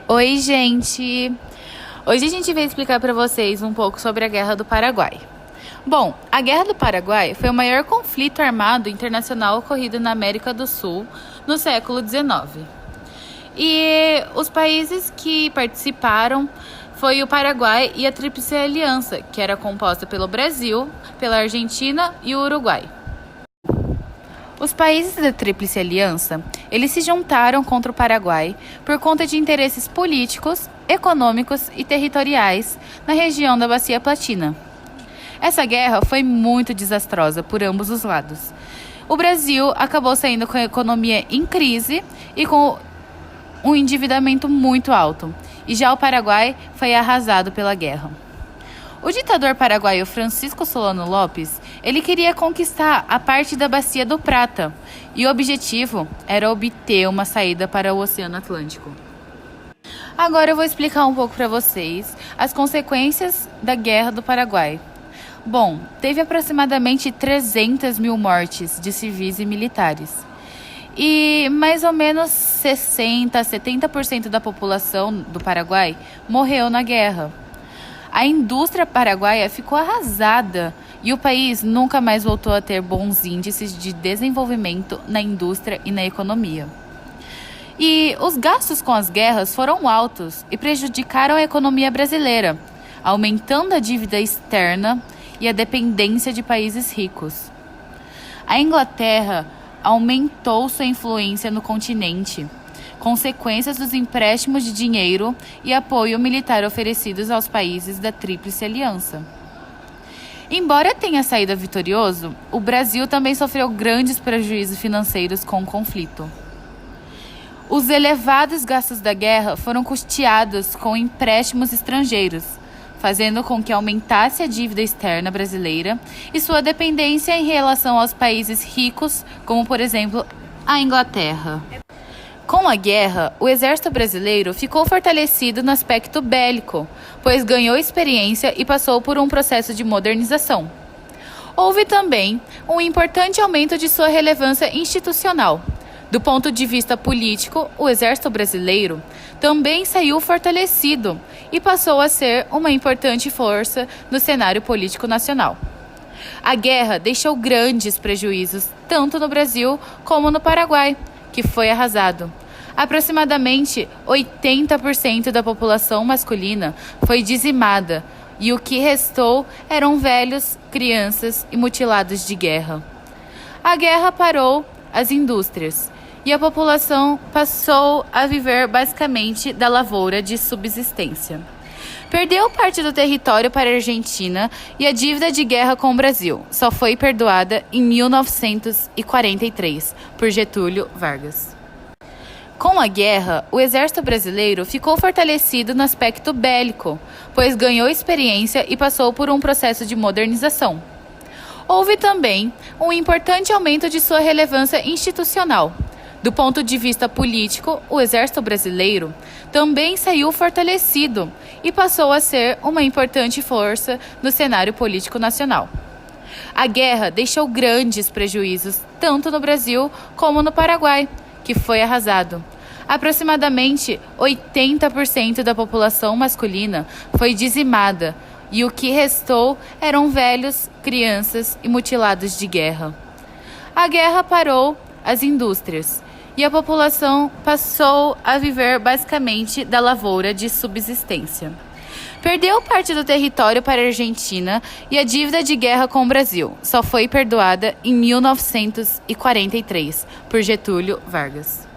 Oi, gente! Hoje a gente vai explicar para vocês um pouco sobre a Guerra do Paraguai. Bom, a Guerra do Paraguai foi o maior conflito armado internacional ocorrido na América do Sul no século XIX. E os países que participaram foi o Paraguai e a Tríplice Aliança, que era composta pelo Brasil, pela Argentina e o Uruguai. Os países da Tríplice Aliança, eles se juntaram contra o Paraguai por conta de interesses políticos, econômicos e territoriais na região da Bacia Platina. Essa guerra foi muito desastrosa por ambos os lados. O Brasil acabou saindo com a economia em crise e com um endividamento muito alto, e já o Paraguai foi arrasado pela guerra. O ditador paraguaio Francisco Solano Lopes, ele queria conquistar a parte da Bacia do Prata, e o objetivo era obter uma saída para o Oceano Atlântico. Agora eu vou explicar um pouco para vocês as consequências da Guerra do Paraguai. Bom, teve aproximadamente 300 mil mortes de civis e militares. E mais ou menos 60 a 70% da população do Paraguai morreu na guerra. A indústria paraguaia ficou arrasada e o país nunca mais voltou a ter bons índices de desenvolvimento na indústria e na economia. E os gastos com as guerras foram altos e prejudicaram a economia brasileira, aumentando a dívida externa e a dependência de países ricos. A Inglaterra aumentou sua influência no continente, consequências dos empréstimos de dinheiro e apoio militar oferecidos aos países da Tríplice Aliança. Embora tenha saído vitorioso, o Brasil também sofreu grandes prejuízos financeiros com o conflito. Os elevados gastos da guerra foram custeados com empréstimos estrangeiros, fazendo com que aumentasse a dívida externa brasileira e sua dependência em relação aos países ricos, como por exemplo a Inglaterra. Com a guerra, o exército brasileiro ficou fortalecido no aspecto bélico, pois ganhou experiência e passou por um processo de modernização. Houve também um importante aumento de sua relevância institucional. Do ponto de vista político, o exército brasileiro também saiu fortalecido e passou a ser uma importante força no cenário político nacional. A guerra deixou grandes prejuízos tanto no Brasil como no Paraguai, que foi arrasado. Aproximadamente 80% da população masculina foi dizimada e o que restou eram velhos, crianças e mutilados de guerra. A guerra parou as indústrias e a população passou a viver basicamente da lavoura de subsistência. Perdeu parte do território para a Argentina e a dívida de guerra com o Brasil só foi perdoada em 1943 por Getúlio Vargas. Com a guerra, o exército brasileiro ficou fortalecido no aspecto bélico, pois ganhou experiência e passou por um processo de modernização. Houve também um importante aumento de sua relevância institucional. Do ponto de vista político, o exército brasileiro também saiu fortalecido e passou a ser uma importante força no cenário político nacional. A guerra deixou grandes prejuízos tanto no Brasil como no Paraguai, que foi arrasado. Aproximadamente 80% da população masculina foi dizimada e o que restou eram velhos, crianças e mutilados de guerra. A guerra parou as indústrias e a população passou a viver basicamente da lavoura de subsistência. Perdeu parte do território para a Argentina e a dívida de guerra com o Brasil só foi perdoada em 1943 por Getúlio Vargas.